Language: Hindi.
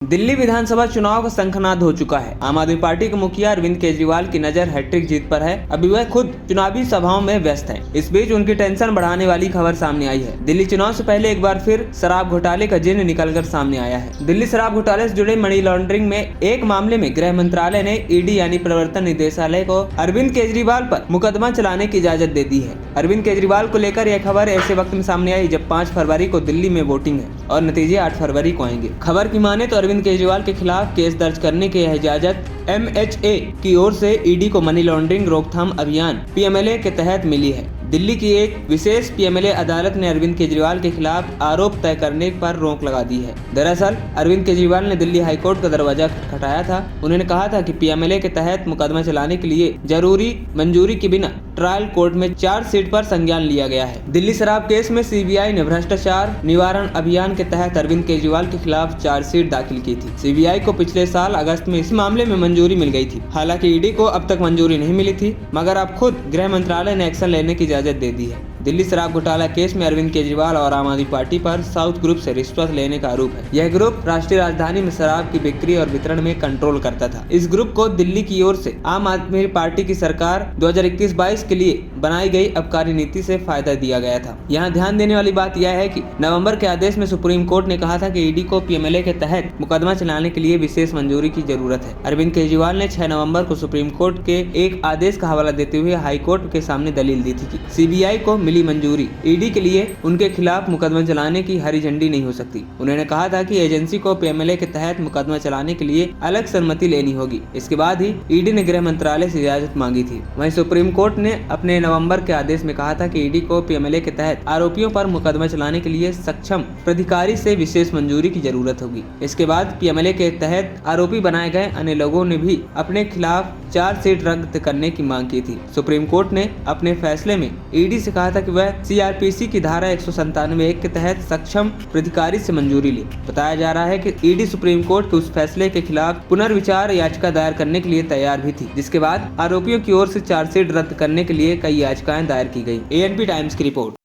दिल्ली विधानसभा चुनाव का शंखनाद हो चुका है। आम आदमी पार्टी के मुखिया अरविंद केजरीवाल की नजर हैट्रिक जीत पर है। अभी वह खुद चुनावी सभाओं में व्यस्त हैं। इस बीच उनकी टेंशन बढ़ाने वाली खबर सामने आई है। दिल्ली चुनाव से पहले एक बार फिर शराब घोटाले का जिन्न निकलकर सामने आया है। दिल्ली शराब घोटाले से जुड़े मनी लॉन्ड्रिंग में एक मामले में गृह मंत्रालय ने ईडी यानी प्रवर्तन निदेशालय को अरविंद केजरीवाल पर मुकदमा चलाने की इजाजत दे दी है। अरविंद केजरीवाल को लेकर यह खबर ऐसे वक्त में सामने आई जब 5 फरवरी को दिल्ली में वोटिंग है और नतीजे 8 फरवरी को आएंगे। खबर की माने तो अरविंद केजरीवाल के खिलाफ केस दर्ज करने की इजाजत MHA की ओर से ईडी को मनी लॉन्ड्रिंग रोकथाम अभियान PMLA के तहत मिली है। दिल्ली की एक विशेष PMLA अदालत ने अरविंद केजरीवाल के खिलाफ आरोप तय करने पर रोक लगा दी है। दरअसल अरविंद केजरीवाल ने दिल्ली हाईकोर्ट का दरवाजा खटखटाया था। उन्होंने कहा था कि PMLA के तहत मुकदमा चलाने के लिए जरूरी मंजूरी के बिना ट्रायल कोर्ट में चार्जशीट पर संज्ञान लिया गया है। दिल्ली शराब केस में CBI ने भ्रष्टाचार निवारण अभियान के तहत अरविंद केजरीवाल के खिलाफ चार्जशीट दाखिल की थी। CBI को पिछले साल अगस्त में इस मामले में मंजूरी मिल गई थी। हालांकि ईडी को अब तक मंजूरी नहीं मिली थी, मगर अब खुद गृह मंत्रालय ने एक्शन लेने की इजाजत दे दी है। दिल्ली शराब घोटाला केस में अरविंद केजरीवाल और आम आदमी पार्टी पर साउथ ग्रुप से रिश्वत लेने का आरोप है। यह ग्रुप राष्ट्रीय राजधानी में शराब की बिक्री और वितरण में कंट्रोल करता था। इस ग्रुप को दिल्ली की ओर से आम आदमी पार्टी की सरकार 2021-22 के लिए बनाई गई आबकारी नीति से फायदा दिया गया था। यहाँ ध्यान देने वाली बात यह है कि नवंबर के आदेश में सुप्रीम कोर्ट ने कहा था कि ईडी को PMLA के तहत मुकदमा चलाने के लिए विशेष मंजूरी की जरूरत है। अरविंद केजरीवाल ने 6 नवंबर को सुप्रीम कोर्ट के एक आदेश का हवाला देते हुए हाई कोर्ट के सामने दलील दी थी कि CBI को मिली मंजूरी ईडी के लिए उनके खिलाफ मुकदमा चलाने की हरी झंडी नहीं हो सकती। उन्होंने कहा था कि एजेंसी को PMLA के तहत मुकदमा चलाने के लिए अलग सहमति लेनी होगी। इसके बाद ही ईडी ने गृह मंत्रालय से इजाजत मांगी थी। वहीं सुप्रीम कोर्ट ने अपने नवंबर के आदेश में कहा था कि ईडी को PMLA के तहत आरोपियों पर मुकदमा चलाने के लिए सक्षम प्राधिकारी से विशेष मंजूरी की जरूरत होगी। इसके बाद PMLA के तहत आरोपी बनाए गए अन्य लोगों ने भी अपने खिलाफ चार्जशीट रद्द करने की मांग की थी। सुप्रीम कोर्ट ने अपने फैसले में ईडी से कहा था कि वह CRPC की धारा 197(1) के तहत सक्षम प्राधिकारी से मंजूरी ले। बताया जा रहा है कि ईडी सुप्रीम कोर्ट के उस फैसले के खिलाफ पुनर्विचार याचिका दायर करने के लिए तैयार भी थी, जिसके बाद आरोपियों की ओर से चार्जशीट रद्द करने के लिए कई याचिकाएं दायर की गई। ANP टाइम्स की रिपोर्ट।